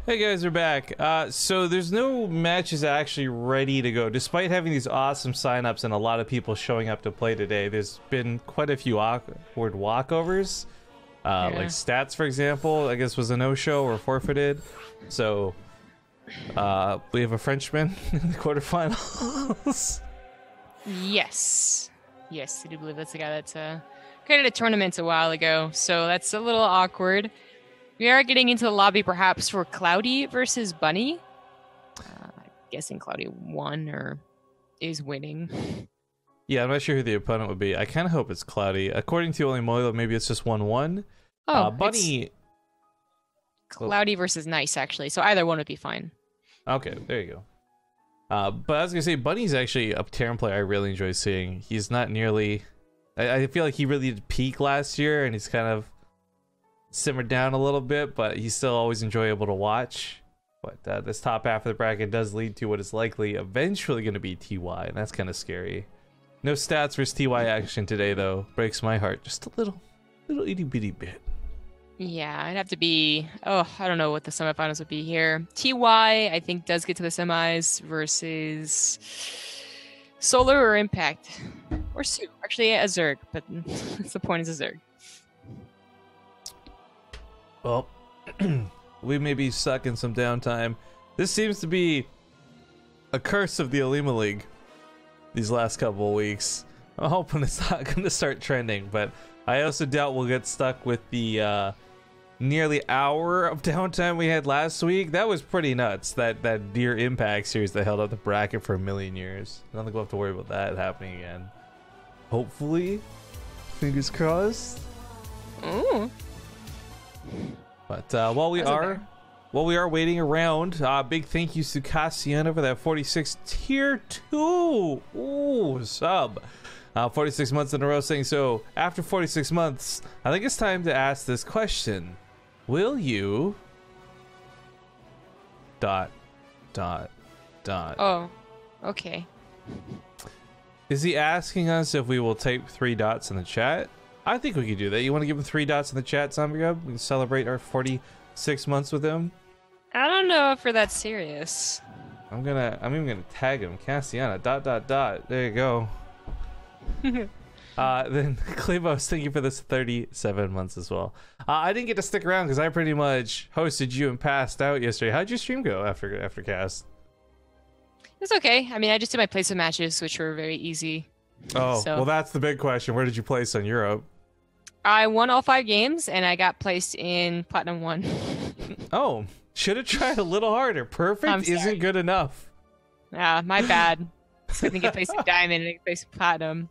Hey guys, we're back. So there's no matches actually ready to go. Despite having these awesome signups and a lot of people showing up to play today, there's been quite a few awkward walkovers. Like Stats, for example, I guess was a no-show or forfeited. So we have a Frenchman in the quarterfinals. Yes, I do believe that's the guy that created a tournament a while ago. So that's a little awkward. We are getting into the lobby perhaps for Cloudy versus Bunny. I'm guessing Cloudy won or is winning. Yeah, I'm not sure who the opponent would be. I kind of hope it's Cloudy. According to Olimoleague, maybe it's just 1-1. Oh, Bunny... Cloudy versus Nice, actually. So either one would be fine. Okay, there you go. But I was going to say, Bunny's actually a Terran player I really enjoy seeing. He's not nearly... I feel like he really did peak last year, and he's kind of simmered down a little bit, but he's still always enjoyable to watch. But this top half of the bracket does lead to what is likely eventually going to be TY, and that's kind of scary. No Stats versus TY action today, though. Breaks my heart just a little itty bitty bit. Yeah, it'd have to be... Oh, I don't know what the semifinals would be here. TY, I think, does get to the semis versus Solar or Impact. Or Sue. Actually, a Zerg, but that's the point, is a Zerg. Well, we may be stuck in some downtime. This seems to be a curse of the Olimoleague these last couple of weeks. I'm hoping it's not going to start trending, but I also doubt we'll get stuck with the nearly hour of downtime we had last week. That was pretty nuts, that Deer Impact series that held up the bracket for a million years. I don't think we'll have to worry about that happening again. Hopefully. Fingers crossed. Ooh. But while we are waiting around, big thank yous to Cassiana for that 46 tier 2 sub. 46 months in a row saying so. After 46 months, I think it's time to ask this question: will you dot. Oh, okay. Is he asking us if we will type 3 dots in the chat? I think we could do that. You want to give him 3 dots in the chat, Zombie Gub? We can celebrate our 46 months with him. I don't know if we're that serious. I'm even gonna tag him, Cassiana. ... There you go. Then Clevos, thank you for this 37 months as well. I didn't get to stick around because I pretty much hosted you and passed out yesterday. How'd your stream go after cast? It's okay. I mean, I just did my placement matches, which were very easy. Oh, so, well, that's the big question. Where did you place on Europe? I won all 5 games, and I got placed in Platinum 1. Oh, should have tried a little harder. Perfect isn't good enough. Yeah, my bad. So I think I placed in Diamond and I placed in Platinum.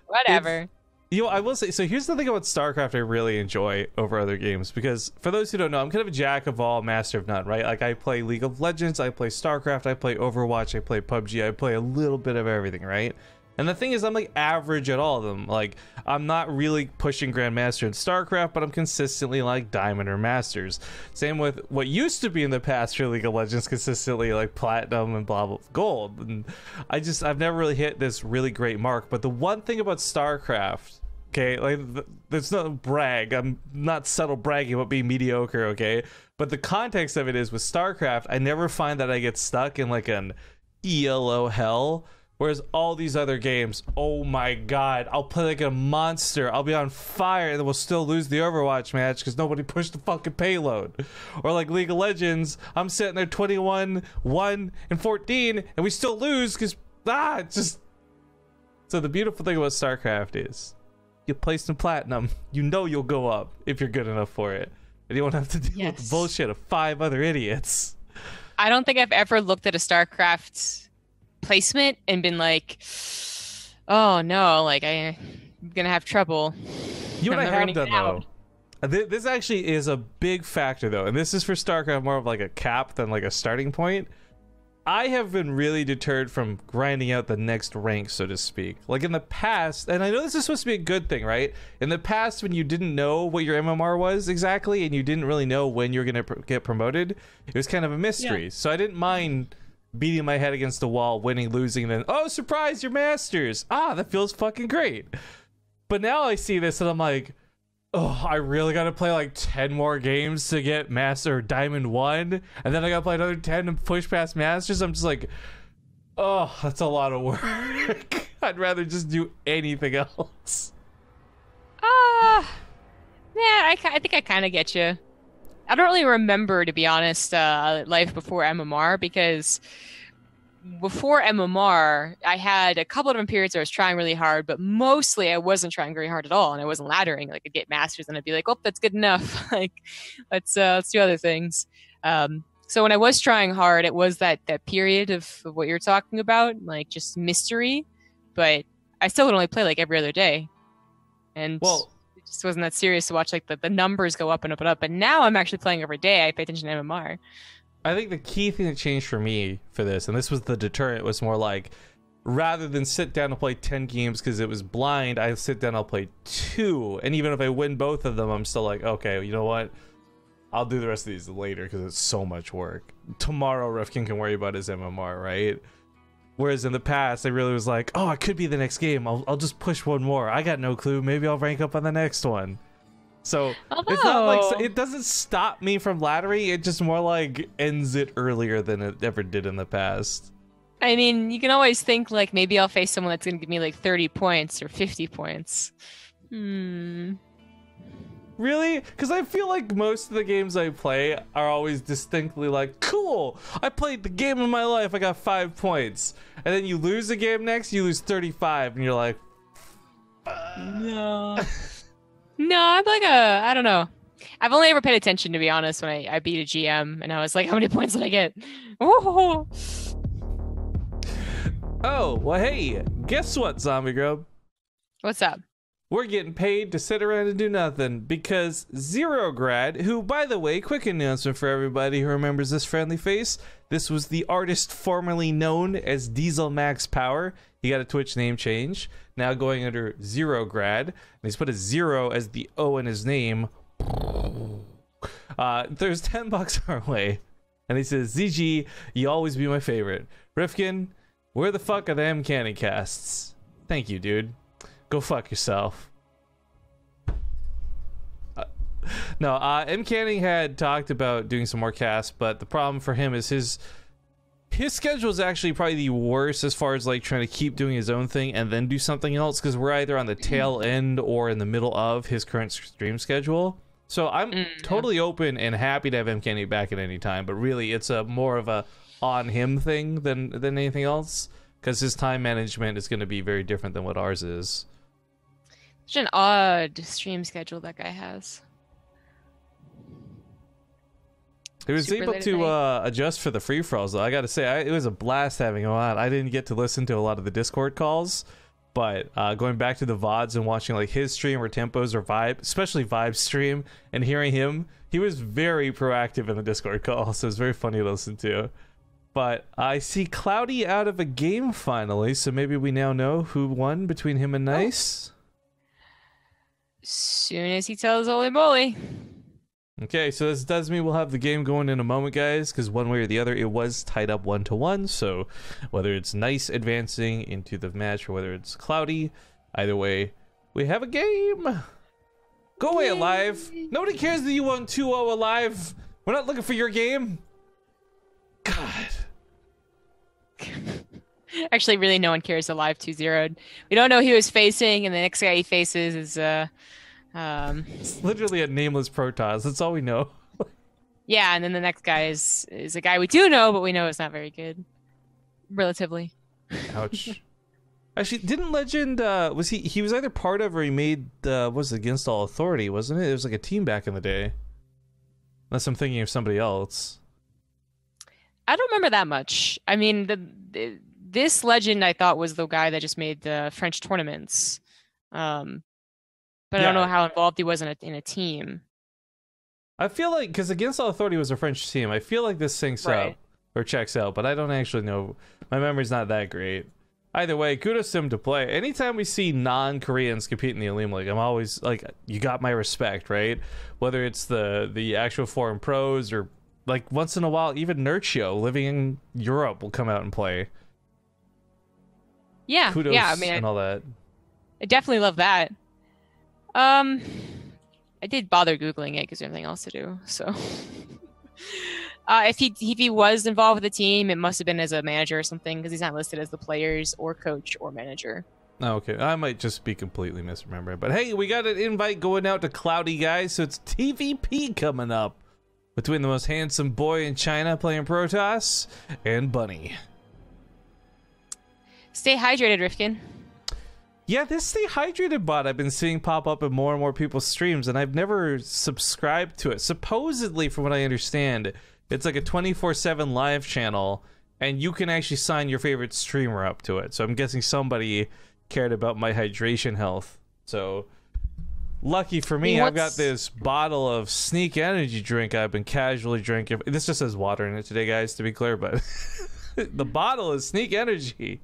Whatever. I will say, so here's the thing about StarCraft I really enjoy over other games, because for those who don't know, I'm kind of a jack of all, master of none, right? Like, I play League of Legends, I play StarCraft, I play Overwatch, I play PUBG, I play a little bit of everything, right? And the thing is, I'm like average at all of them. Like, I'm not really pushing Grandmaster in StarCraft, but I'm consistently like Diamond or Masters. Same with what used to be in the past for League of Legends, consistently like Platinum and blah, blah, Gold. And I've never really hit this really great mark. But the one thing about StarCraft, okay, like, there's no brag. I'm not subtle bragging about being mediocre, okay? But the context of it is with StarCraft, I never find that I get stuck in like an ELO hell. Whereas all these other games, oh my god, I'll play like a monster, I'll be on fire, and then we'll still lose the Overwatch match because nobody pushed the fucking payload. Or like League of Legends, I'm sitting there 21, 1, and 14, and we still lose because, it's just... So the beautiful thing about StarCraft is, you placed in Platinum, you know you'll go up if you're good enough for it. And you won't have to deal with the bullshit of 5 other idiots. I don't think I've ever looked at a StarCraft placement and been like, oh no, like I'm gonna have trouble. You and I have done though. This actually is a big factor though, and this is for StarCraft more of like a cap than like a starting point. I have been really deterred from grinding out the next rank, so to speak. Like in the past, and I know this is supposed to be a good thing, right? In the past, when you didn't know what your MMR was exactly, and you didn't really know when you're gonna get promoted, it was kind of a mystery. Yeah. So I didn't mind beating my head against the wall, winning, losing, and then, oh, surprise, you're Masters. That feels fucking great. But now I see this and I'm like, oh, I really got to play like 10 more games to get Master Diamond 1. And then I got to play another 10 to push past Masters. I'm just like, oh, that's a lot of work. I'd rather just do anything else. Yeah, I think I kind of get you. I don't really remember, to be honest, life before MMR, because before MMR, I had a couple of different periods where I was trying really hard, but mostly I wasn't trying very hard at all, and I wasn't laddering. Like, I'd get masters, and I'd be like, "Oh, that's good enough." Like, let's do other things. So when I was trying hard, it was that period of what you're talking about, like just mystery. But I still would only play like every other day, and Well, it just wasn't that serious to watch like the numbers go up and up and up. But now I'm actually playing every day. I pay attention to MMR. I think the key thing that changed for me for this, and this was the deterrent, was more like, rather than sit down and play 10 games because it was blind, I sit down, I'll play 2. And even if I win both of them, I'm still like, okay, you know what? I'll do the rest of these later because it's so much work. Tomorrow, Rifkin can worry about his MMR, right? Whereas in the past, I really was like, oh, it could be the next game. I'll just push one more. I got no clue. Maybe I'll rank up on the next one. So it's not like, it doesn't stop me from laddering. It just more like ends it earlier than it ever did in the past. I mean, you can always think like maybe I'll face someone that's going to give me like 30 points or 50 points. Really? Because I feel like most of the games I play are always distinctly like, cool, I played the game of my life, I got 5 points. And then you lose a game next, you lose 35, and you're like, no. No, I'm like I don't know. I've only ever paid attention, to be honest, when I beat a GM, and I was like, how many points did I get? Ooh. Oh, well, hey, guess what, Zombie Grub? What's up? We're getting paid to sit around and do nothing because Zero Grad, who, by the way, quick announcement for everybody who remembers this friendly face, this was the artist formerly known as Diesel Max Power. He got a Twitch name change, now going under Zero Grad, and he's put a 0 as the O in his name. There's $10 our way, and he says, ZG, you always be my favorite. Rifkin, where the fuck are the M Canning casts? Thank you, dude. Go fuck yourself. No, M Canning had talked about doing some more casts, but the problem for him is his schedule is actually probably the worst as far as like trying to keep doing his own thing and then do something else, because we're either on the tail end or in the middle of his current stream schedule. So I'm totally open and happy to have M Canning back at any time, but really it's a more of a on him thing than anything else, because his time management is going to be very different than what ours is. Such an odd stream schedule that guy has. He was able to adjust for the free-for-alls, though. I gotta say, it was a blast having him on. I didn't get to listen to a lot of the Discord calls, but going back to the VODs and watching like his stream or Tempos or Vibe, especially Vibe's stream, and hearing him, he was very proactive in the Discord call, so it was very funny to listen to. But I see Cloudy out of a game finally, so maybe we now know who won between him and Nice. Soon as he tells Olimoleague. Okay, so this does mean we'll have the game going in a moment, guys, because one way or the other, it was tied up 1-1. So whether it's Nice advancing into the match or whether it's Cloudy, either way, we have a game. Go away, Alive. Nobody cares that you won 2-0 Alive. We're not looking for your game. God. Actually, really, no one cares. Alive 2-0'd. We don't know who he was facing, and the next guy he faces is it's literally a nameless Protoss. That's all we know. Yeah, and then the next guy is a guy we do know, but we know is not very good, relatively. Ouch. Actually, didn't Legend was he was either part of or he made was Against All Authority, wasn't it? It was like a team back in the day. Unless I'm thinking of somebody else. I don't remember that much. I mean, this Legend I thought was the guy that just made the French tournaments. But I don't know how involved he was in a team. I feel like, because Against All Authority was a French team, I feel like this syncs up or checks out, but I don't actually know. My memory's not that great. Either way, kudos to him to play. Anytime we see non-Koreans compete in the Olimoleague, I'm always like, you got my respect, right? Whether it's the actual foreign pros or like once in a while, even Nurchio living in Europe will come out and play. Yeah, kudos yeah, I mean, and all that. I definitely love that. I did bother Googling it because there's nothing else to do. So, if he was involved with the team, it must have been as a manager or something because he's not listed as the players or coach or manager. Oh, okay, I might just be completely misremembering. But hey, we got an invite going out to Cloudy, guys. So it's TvP coming up between the most handsome boy in China playing Protoss and Bunny. Stay hydrated, Rifkin. Yeah, this Stay Hydrated bot I've been seeing pop up in more and more people's streams, and I've never subscribed to it. Supposedly, from what I understand, it's like a 24/7 live channel, and you can actually sign your favorite streamer up to it. So I'm guessing somebody cared about my hydration health. So lucky for me, I've got this bottle of Sneak energy drink I've been casually drinking. This just says water in it today, guys, to be clear, but the bottle is Sneak energy.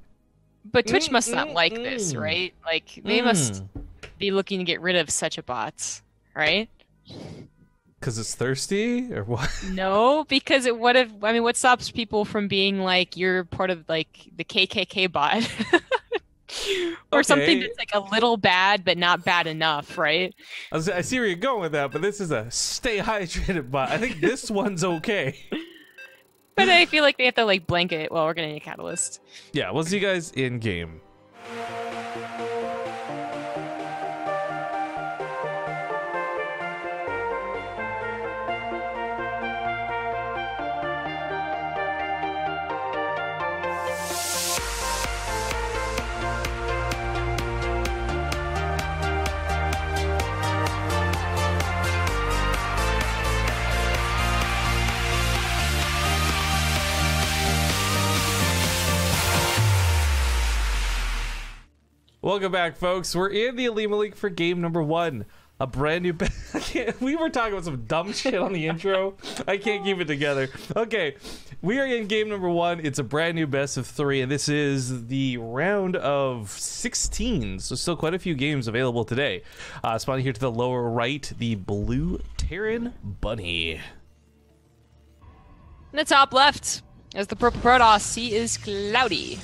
But Twitch must not like this, right? Like, they must be looking to get rid of such a bot, right? Because it's thirsty, or what? No, because it would have. I mean, what stops people from being like, you're part of like the KKK bot, or something that's like a little bad but not bad enough, right? I see where you're going with that, but this is a Stay Hydrated bot. I think this one's okay. But I feel like they have to like blanket it. Well, we're gonna need a catalyst. Yeah, we'll see you guys in game. Welcome back, folks. We're in the Olimoleague for game number 1. A brand new... We were talking about some dumb shit on the intro. I can't keep it together. Okay, we are in game number 1. It's a brand new best of 3, and this is the round of 16. So still quite a few games available today. Spawning here to the lower right, the blue Terran Bunny. In the top left, as the purple Protoss, he is Cloudy.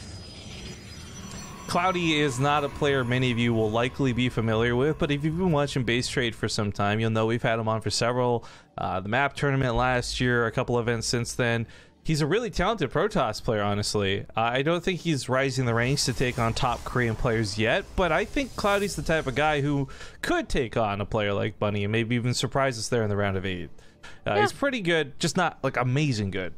Cloudy is not a player many of you will likely be familiar with, but if you've been watching Base Trade for some time, you'll know we've had him on for several. The map tournament last year, a couple events since then. He's a really talented Protoss player, honestly. I don't think he's rising the ranks to take on top Korean players yet, but I think Cloudy's the type of guy who could take on a player like Bunny and maybe even surprise us there in the round of 8. He's pretty good, just not like amazing good.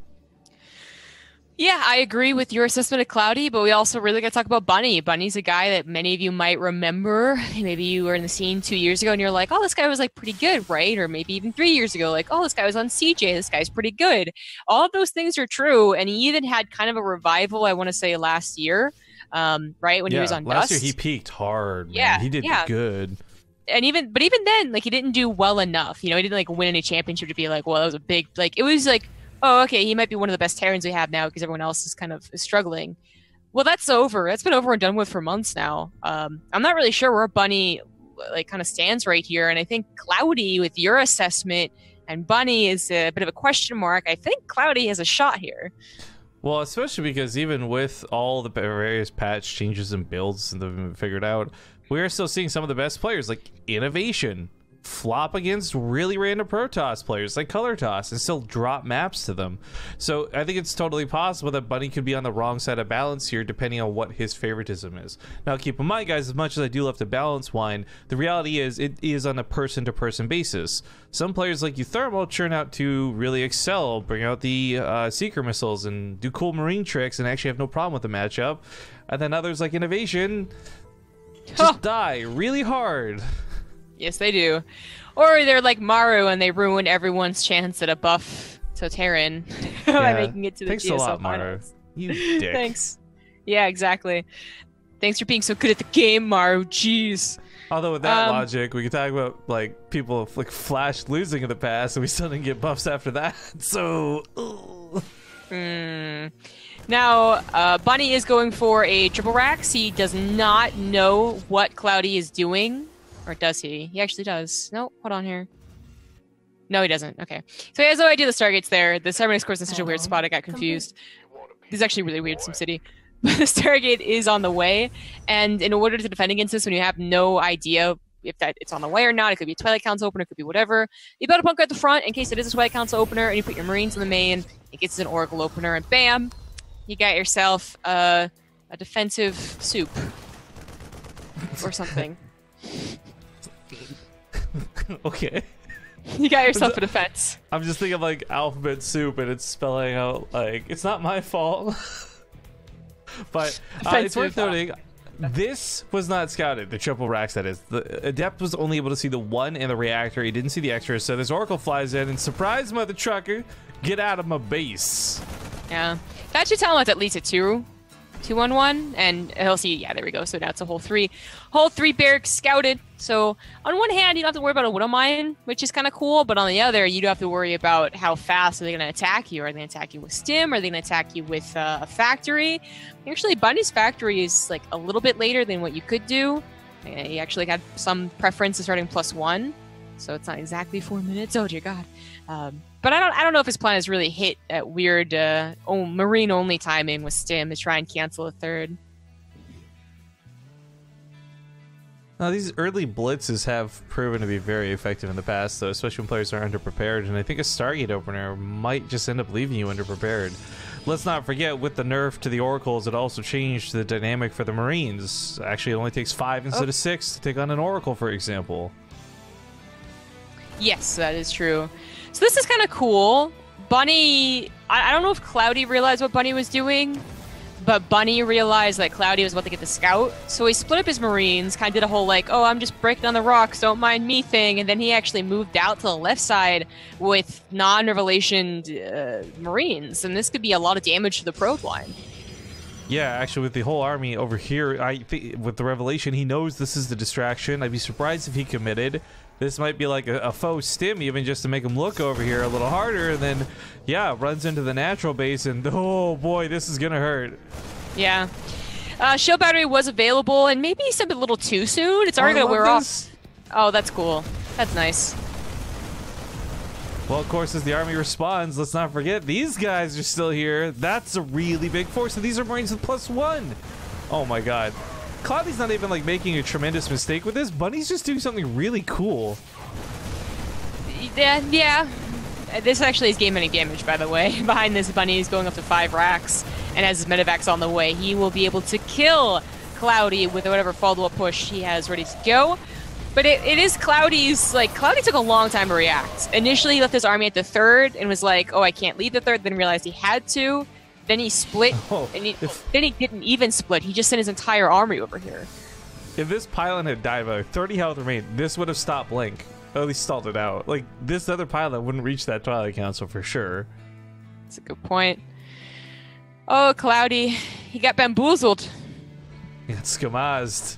Yeah, I agree with your assessment of Cloudy, but we also really got to talk about Bunny. Bunny's a guy that many of you might remember. Maybe you were in the scene 2 years ago and you're like, oh, this guy was like pretty good, right? Or maybe even 3 years ago, like, oh, this guy was on CJ. This guy's pretty good. All of those things are true. And he even had kind of a revival, I want to say, last year, right? When he was on last Dust. year he peaked hard. Man. Yeah, he did good. And even then, like, he didn't do well enough. You know, he didn't like win any championship to be like, well, that was a big, like, it was like, oh, okay, he might be one of the best Terrans we have now because everyone else is kind of struggling. Well, that's over. That's been over and done with for months now. I'm not really sure where Bunny like kind of stands right here, and I think Cloudy, with your assessment, and Bunny is a bit of a question mark. I think Cloudy has a shot here. Well, especially because even with all the various patch changes and builds that have been figured out, we are still seeing some of the best players, like Innovation, flop against really random Protoss players like Color Toss and still drop maps to them. So I think it's totally possible that Bunny could be on the wrong side of balance here depending on what his favoritism is. Now keep in mind, guys, as much as I do love to balance wine, the reality is it is on a person-to-person basis. Some players like Euthermal churn out to really excel, bring out the Seeker missiles and do cool marine tricks and actually have no problem with the matchup. And then others like Innovation just die really hard. Yes, they do. Or they're like Maru and they ruin everyone's chance at a buff to Terran by making it to the Thanks GSL a lot, finals. Maru. You dick. Thanks. Yeah, exactly. Thanks for being so good at the game, Maru. Jeez. Although with that logic, we could talk about like people like Flash losing in the past, and we still didn't get buffs after that. So. Now, Bunny is going for a triple Rax. He does not know what Cloudy is doing. Or does he? He actually does. No, hold on here. No, he doesn't. Okay. So he has no idea the Stargate's there. The Cybernetic Core's in such a weird spot, I got confused. This is actually really weird, SimCity. But the Stargate is on the way, and in order to defend against this when you have no idea if that it's on the way or not. It could be a Twilight Council opener, it could be whatever. You build a bunker at the front in case it is a Twilight Council opener, and you put your Marines in the main. It gets an Oracle opener, and bam, you got yourself a defensive soup or something. Okay. You got yourself a defense. I'm just thinking of like alphabet soup, and it's spelling out like it's not my fault. But it's worth noting, this was not scouted. The triple racks, that is. The Adept was only able to see the 1 and the reactor. He didn't see the extras. So this Oracle flies in and surprise mother trucker, get out of my base. Yeah, that should tell him it's at least a 2-1-1, and he'll see. Yeah, there we go. So now it's a whole three barracks scouted. So on one hand, you don't have to worry about a Widow Mine, which is kind of cool, but on the other, you do have to worry about how fast are they going to attack you. Are they going to attack you with stim? Are they going to attack you with a factory? Actually, Bunny's factory is like a little bit later than what you could do. He actually had some preference to starting +1, so it's not exactly 4 minutes. Oh dear God. But I don't know if his plan has really hit at weird Marine only timing with stim to try and cancel a third. Now, these early blitzes have proven to be very effective in the past, though, especially when players are underprepared, and I think a Stargate opener might just end up leaving you underprepared. Let's not forget, with the nerf to the Oracles, it also changed the dynamic for the Marines. Actually, it only takes 5 instead of 6 to take on an Oracle, for example. Yes, that is true. So this is kind of cool. Bunny, I don't know if Cloudy realized what Bunny was doing, but Bunny realized that Cloudy was about to get the scout, so he split up his Marines, kind of did a whole like, oh, I'm just breaking down the rocks, don't mind me thing, and then he actually moved out to the left side with non-revelation Marines, and this could be a lot of damage to the Probe line. Yeah, actually, with the whole army over here, I think with the Revelation, he knows this is the distraction. I'd be surprised if he committed. This might be like a faux stim, even just to make him look over here a little harder, and then, yeah, runs into the natural base, and oh boy, this is gonna hurt. Yeah. Shield battery was available, and maybe he said a little too soon. It's already gonna wear off. Oh, that's cool. That's nice. Well, of course, as the army responds, let's not forget, these guys are still here. That's a really big force, and these are Marines with +1. Oh my god. Cloudy's not even like making a tremendous mistake with this. Bunny's just doing something really cool. Yeah. This actually is game-ending damage, by the way. Behind this, Bunny is going up to 5 racks, and as his medevacs on the way, he will be able to kill Cloudy with whatever follow-up push he has ready to go. But it is Cloudy's, like, Cloudy took a long time to react. Initially, he left his army at the 3rd and was like, oh, I can't leave the 3rd, then realized he had to. Then he split, and then he didn't even split. He just sent his entire army over here. If this pylon had died by 30 health remained, this would have stopped Blink. Or at least stalled it out. Like, this other pylon wouldn't reach that Twilight Council for sure. That's a good point. Oh, Cloudy. He got bamboozled. He got skamazed.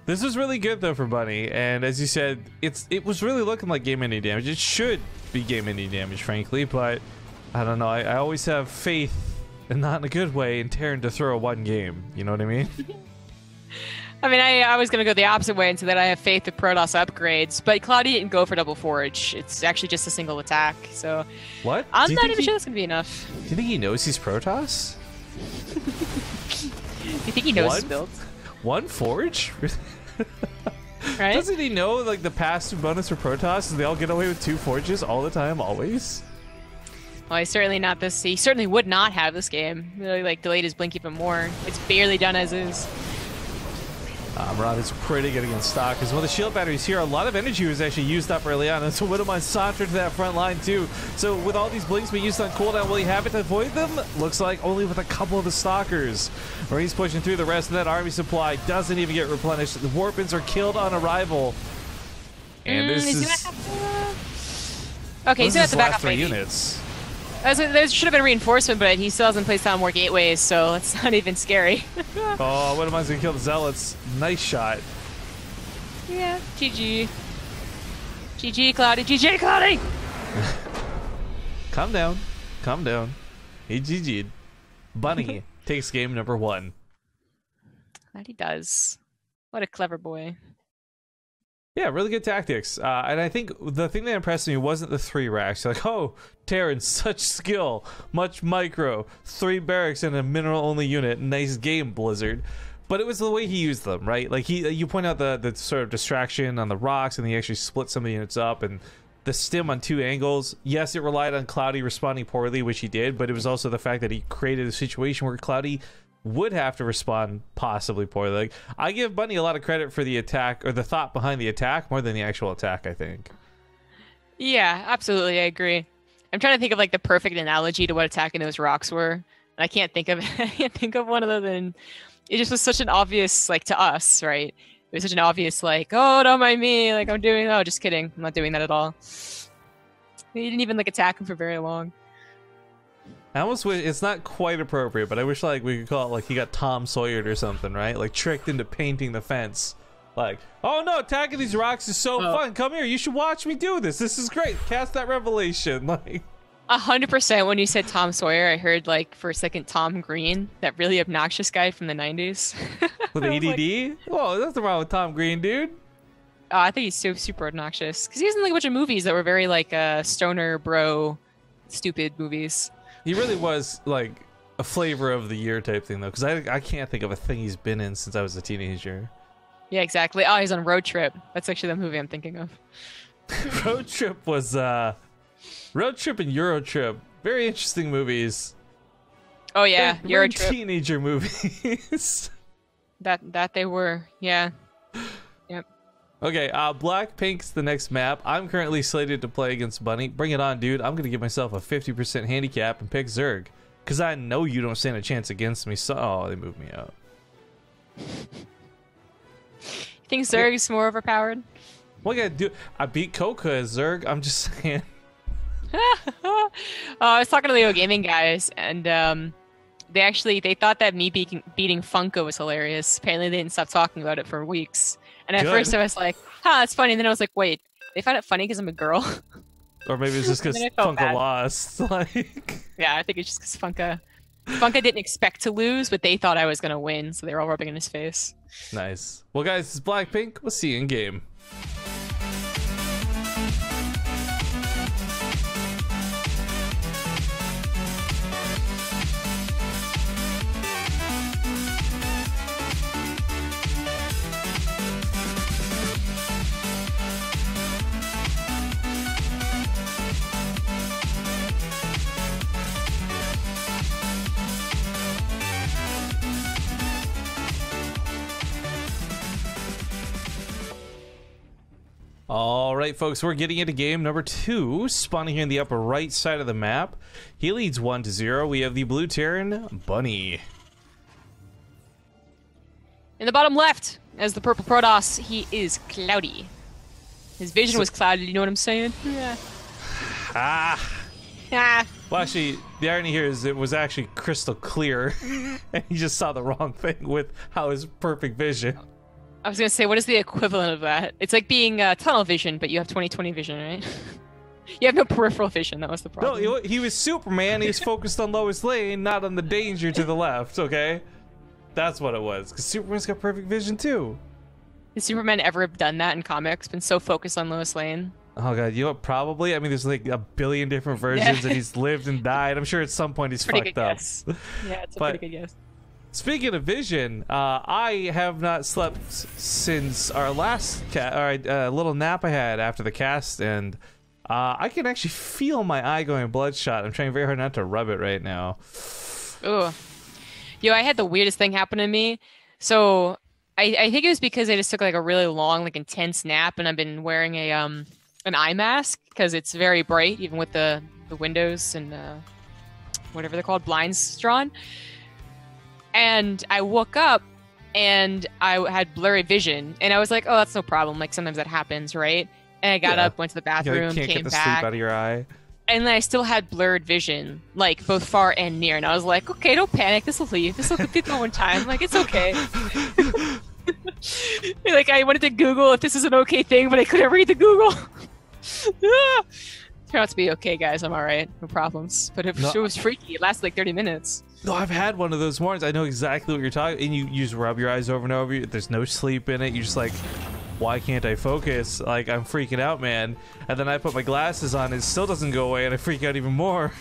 This was really good, though, for Bunny. And as you said, it was really looking like game-ending damage. It should be game-ending damage, frankly, but I don't know. I always have faith, and not in a good way, in Terran to throw one game. You know what I mean? I mean, I was going to go the opposite way and say that I have faith that Protoss upgrades, but Cloudy didn't go for double forge. It's actually just a single attack, so... What? I'm not even sure that's going to be enough. Do you think he knows he's Protoss? Do you think he knows his build? One forge? Right? Doesn't he know, like, the passive bonus for Protoss is they all get away with 2 forges all the time, always? Well, he's certainly not this. He certainly would not have this game. Really, like, delayed his blink even more. It's barely done as is. Murad is pretty good against stock because when the shield batteries here, a lot of energy was actually used up early on, and so Widowmine sauntered to that front line too. So with all these blinks being used on cooldown, will he have it to avoid them? Looks like only with a couple of the stalkers. Marines pushing through, the rest of that army supply doesn't even get replenished. The Warpins are killed on arrival. And this is... Okay, he's gonna have to back up 3 units. There should have been reinforcement, but he still hasn't placed down more gateways, so it's not even scary. Oh, Widowmine's gonna kill the Zealots. Nice shot. Yeah, GG. GG, Cloudy. GG, Cloudy! Calm down. Calm down. He GG'd. Bunny takes game number 1. That he does. What a clever boy. Yeah, really good tactics. And I think the thing that impressed me wasn't the 3 racks. You're like, oh, Terran, such skill. Much micro. 3 barracks and a mineral-only unit. Nice game, Blizzard. But it was the way he used them, right? Like you point out the sort of distraction on the rocks, and he actually split some of the units up, and the stim on 2 angles. Yes, it relied on Cloudy responding poorly, which he did, but it was also the fact that he created a situation where Cloudy would have to respond possibly poorly. Like, I give Bunny a lot of credit for the attack, or the thought behind the attack, more than the actual attack, I think. Yeah, absolutely, I agree. I'm trying to think of like the perfect analogy to what attacking those rocks were, and I can't think of I can't think of one other than it just was such an obvious, like, to us, right? It was such an obvious, like, oh, don't mind me, like, I'm doing, oh, just kidding, I'm not doing that at all. He didn't even like attack him for very long. I almost wish it's not quite appropriate, but I wish like we could call it like he got Tom Sawyered or something, right? Like tricked into painting the fence. Like, oh no, attacking these rocks is so fun. Come here, you should watch me do this. This is great. Cast that revelation. Like 100% when you said Tom Sawyer, I heard like for a second Tom Green, that really obnoxious guy from the 90s. With ADD? Like, whoa, that's the wrong with Tom Green, dude. Oh, I think he's so super obnoxious because he was in like a bunch of movies that were very like stoner bro, stupid movies. He really was like a flavor of the year type thing though, because I can't think of a thing he's been in since I was a teenager. Yeah, exactly. Oh, he's on Road Trip. That's actually the movie I'm thinking of. Road Trip was Road Trip and Euro Trip, very interesting movies. Oh yeah, Euro Trip. Teenager movies. that they were, yeah. Yep. Okay, Blackpink's the next map. I'm currently slated to play against Bunny. Bring it on, dude. I'm gonna give myself a 50% handicap and pick Zerg, because I know you don't stand a chance against me. So, oh, they moved me out. You think Zerg's more overpowered? What I gotta do? I beat Coca as Zerg. I'm just saying. I was talking to the gaming guys, and they thought that me beating Funko was hilarious. Apparently, they didn't stop talking about it for weeks. And at first, I was like, "Huh, that's funny." And then I was like, "Wait, they found it funny because I'm a girl." Or maybe it's just because Funko lost. Like, yeah, I think it's just because Funka didn't expect to lose, but they thought I was gonna win, so they were all rubbing in his face. Nice. Well, guys, this is Blackpink. We'll see you in game. All right, folks, we're getting into game number 2, spawning here in the upper right side of the map. He leads 1-0. We have the blue Terran, Bunny. In the bottom left, as the purple Protoss, he is Cloudy. His vision was clouded, you know what I'm saying? Yeah. Well, actually, the irony here is it was actually crystal clear, and he just saw the wrong thing with how his perfect vision. I was gonna say, what is the equivalent of that? It's like being tunnel vision, but you have 20/20 vision, right? You have no peripheral vision. That was the problem. No, he was Superman. He's focused on lowest lane, not on the danger to the left. Okay, that's what it was. Because Superman's got perfect vision too. Has Superman ever done that in comics? Been so focused on lowest lane? Oh god, you know what? Probably. I mean, there's like a billion different versions, and he's lived and died. I'm sure at some point he's pretty fucked up. Guess. Yeah, it's a pretty good guess. Speaking of vision, I have not slept since our last little nap I had after the cast, and I can actually feel my eye going bloodshot. I'm trying very hard not to rub it right now. Ooh. Yo, I had the weirdest thing happen to me. So I think it was because I just took like a really long, like intense nap, and I've been wearing a an eye mask because it's very bright, even with the windows and whatever they're called, blinds drawn. And I woke up and I had blurry vision, and I was like, "Oh, that's no problem. Like sometimes that happens, right?" And I got up, went to the bathroom, can't came get the back, sleep out of your eye. and then I still had blurred vision, like both far and near. And I was like, "Okay, don't panic. This will leave. This will keep going time. Like it's okay." Like I wanted to Google if this is an okay thing, but I couldn't read the Google. Turned out to be okay, guys. I'm all right, no problems. But it was freaky. It lasted like 30 minutes. No, I've had one of those mornings. I know exactly what you're talking. And you just rub your eyes over and over. There's no sleep in it. You're just like, why can't I focus? Like I'm freaking out, man. And then I put my glasses on. It still doesn't go away, and I freak out even more.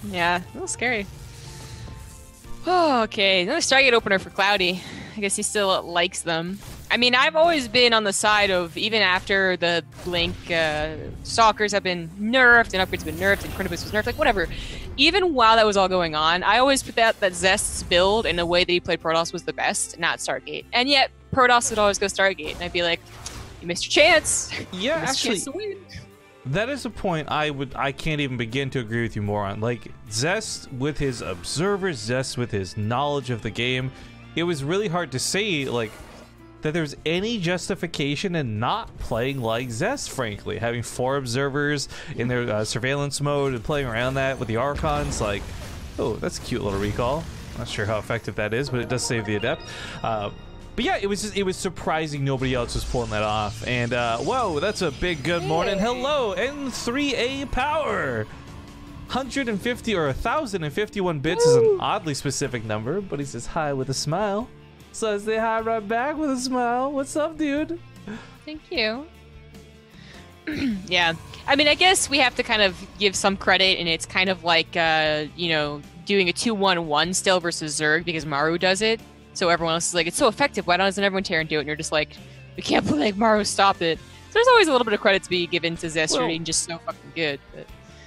Yeah, a little scary. Oh, okay, another Stargate opener for Cloudy. I guess he still likes them. I mean, I've always been on the side of, even after the Blink Stalkers have been nerfed and upgrades have been nerfed and Chronobus was nerfed, like whatever. Even while that was all going on, I always put that Zest's build in a way that he played Protoss was the best, not Stargate. And yet, Protoss would always go Stargate, and I'd be like, you missed your chance. Yeah, actually, chance to win. That is a point I can't even begin to agree with you more on. Like, Zest with his observers, Zest with his knowledge of the game, it was really hard to say, like, that there's any justification in not playing like Zest, frankly. Having 4 observers in their surveillance mode and playing around that with the Archons, like, oh, that's a cute little recall. Not sure how effective that is, but it does save the Adept. But yeah, it was surprising nobody else was pulling that off. And whoa, that's a big good morning. Hello, N3A power. 150 or 1,051 bits is an oddly specific number, but he says hi with a smile. So I say hi right back with a smile. What's up, dude? Thank you. Yeah, I mean, I guess we have to kind of give some credit, and it's kind of like, you know, doing a 2-1-1 still versus Zerg because Maru does it. So everyone else is like, it's so effective, why doesn't everyone tear and do it? And you're just like, we can't play like Maru, stop it. So there's always a little bit of credit to be given to Zest for being just so fucking good.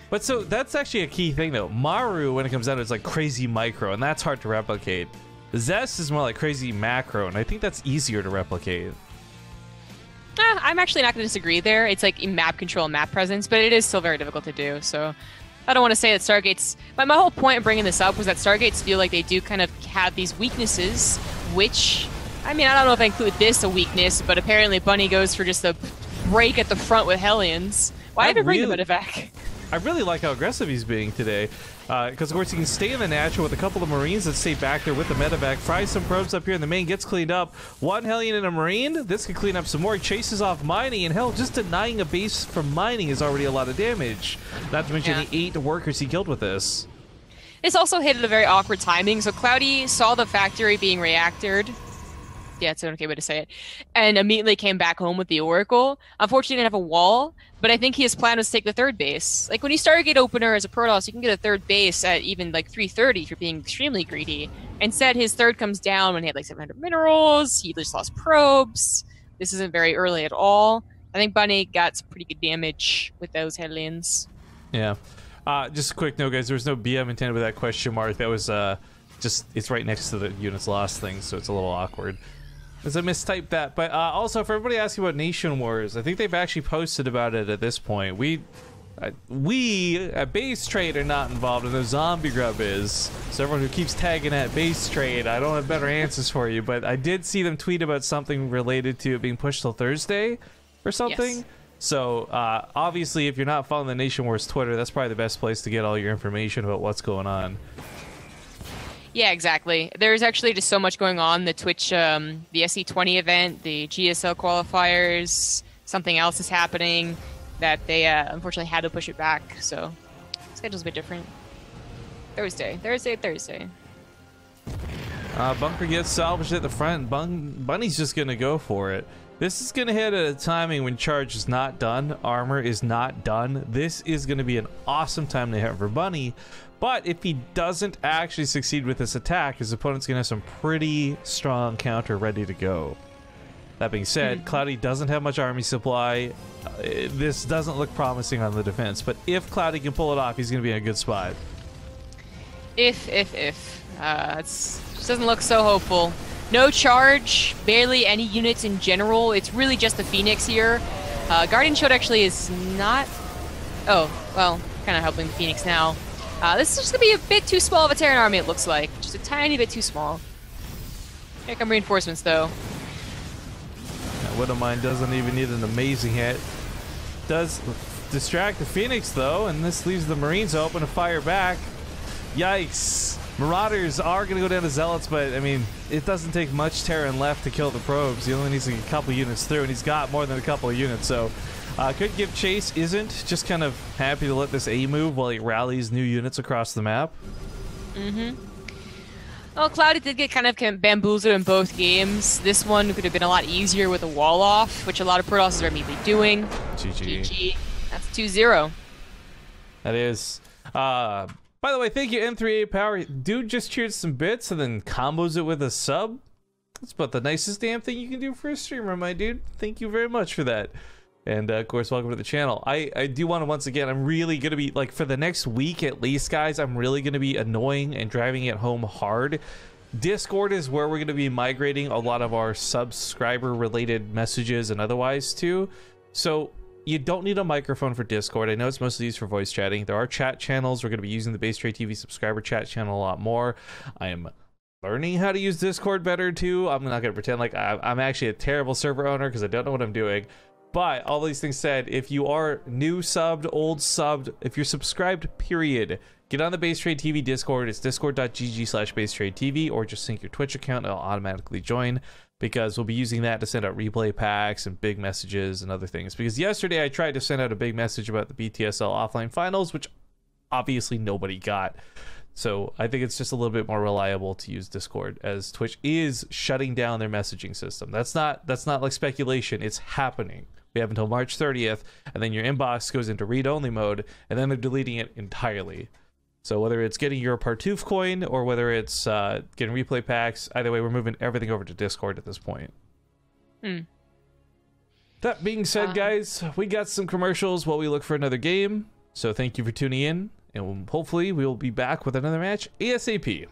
But so that's actually a key thing, though. Maru, when it comes down to it, is like crazy micro, and that's hard to replicate. Zest is more like crazy macro, and I think that's easier to replicate. I'm actually not going to disagree there. It's like map control and map presence, but it is still very difficult to do. So I don't want to say that Stargates... My whole point of bringing this up was that Stargates feel like they do kind of have these weaknesses, which... I mean, I don't know if I include this a weakness, but apparently Bunny goes for just a break at the front with Hellions. Why did I bring the medevac? I really like how aggressive he's being today. Because, of course, he can stay in the natural with a couple of Marines that stay back there with the medevac. Fries some probes up here, and the main gets cleaned up. 1 Hellion and a Marine. This could clean up some more. He chases off mining, and hell, just denying a base from mining is already a lot of damage. Not to mention the 8 workers he killed with this. This also hit at a very awkward timing. So Cloudy saw the factory being reactored. Yeah, it's an okay way to say it. And immediately came back home with the Oracle. Unfortunately, he didn't have a wall, but I think his plan was to take the 3rd base. Like, when you Stargate opener as a Protoss, you can get a 3rd base at even, like, 330 if you're being extremely greedy. Instead, his 3rd comes down when he had, like, 700 minerals. He just lost probes. This isn't very early at all. I think Bunny got some pretty good damage with those Hellions. Yeah. Just a quick note, guys. There was no BM intended with that question mark. That was, just... It's right next to the units lost thing, so it's a little awkward. As I mistyped that. But also, for everybody asking about Nation Wars, I think they've actually posted about it at this point. We at Base Trade are not involved, and the Zombie Grub is. So everyone who keeps tagging at Base Trade, I don't have better answers for you. But I did see them tweet about something related to it being pushed till Thursday or something. Yes. So obviously, if you're not following the Nation Wars Twitter, that's probably the best place to get all your information about what's going on. Yeah, exactly. There's actually just so much going on. The Twitch, the SE20 event, the GSL qualifiers, something else is happening that they unfortunately had to push it back. So, schedule's a bit different. Thursday. Bunker gets salvaged at the front. Bunny's just going to go for it. This is going to hit at a timing when charge is not done, armor is not done. This is going to be an awesome time to hit for Bunny. But if he doesn't actually succeed with this attack, his opponent's going to have some pretty strong counter ready to go. That being said, Cloudy doesn't have much army supply. This doesn't look promising on the defense. But if Cloudy can pull it off, he's going to be in a good spot. If. It just doesn't look so hopeful. No charge, barely any units in general. It's really just the Phoenix here. Guardian Shield actually is not... Oh, well, kind of helping the Phoenix now. This is just going to be a bit too small of a Terran army, it looks like. Just a tiny bit too small. Here come reinforcements, though. That Widowmine doesn't even need an amazing hit. Does distract the Phoenix, though, and this leaves the Marines open to fire back. Yikes. Marauders are going to go down to Zealots, but, I mean, it doesn't take much Terran left to kill the probes. He only needs to get a couple units through, and he's got more than a couple of units, so... could give chase, isn't. Just kind of happy to let this A move while he rallies new units across the map. Well, Cloudy did get kind of bamboozled in both games. This one could have been a lot easier with a wall off, which a lot of Protosses are immediately doing. GG. That's 2-0. That is. By By the way, thank you, N3A Power. Dude just cheered some bits and then combos it with a sub. That's about the nicest damn thing you can do for a streamer, my dude. Thank you very much for that. And of course, welcome to the channel. I do want to, once again, I'm really going to be, like, for the next week at least, guys, I'm really going to be annoying and driving it home hard. Discord is where we're going to be migrating a lot of our subscriber-related messages and otherwise, too. So you don't need a microphone for Discord. I know it's mostly used for voice chatting. There are chat channels. We're going to be using the BaseTradeTV subscriber chat channel a lot more. I am learning how to use Discord better, too. I'm not going to pretend like I'm actually a terrible server owner because I don't know what I'm doing. But all these things said, if you are new subbed, old subbed, if you're subscribed, period, get on the BaseTradeTV Discord. It's discord.gg/BaseTradeTV, or just sync your Twitch account and it'll automatically join, because we'll be using that to send out replay packs and big messages and other things. Because yesterday I tried to send out a big message about the BTSL offline finals, which obviously nobody got. So I think it's just a little bit more reliable to use Discord, as Twitch is shutting down their messaging system. That's not like speculation. It's happening. We have until March 30th, and then your inbox goes into read-only mode, and then they're deleting it entirely. So whether it's getting your Partoof coin or whether it's getting replay packs, either way, we're moving everything over to Discord at this point. That being said, guys, we got some commercials while we look for another game. So thank you for tuning in, and hopefully we will be back with another match ASAP.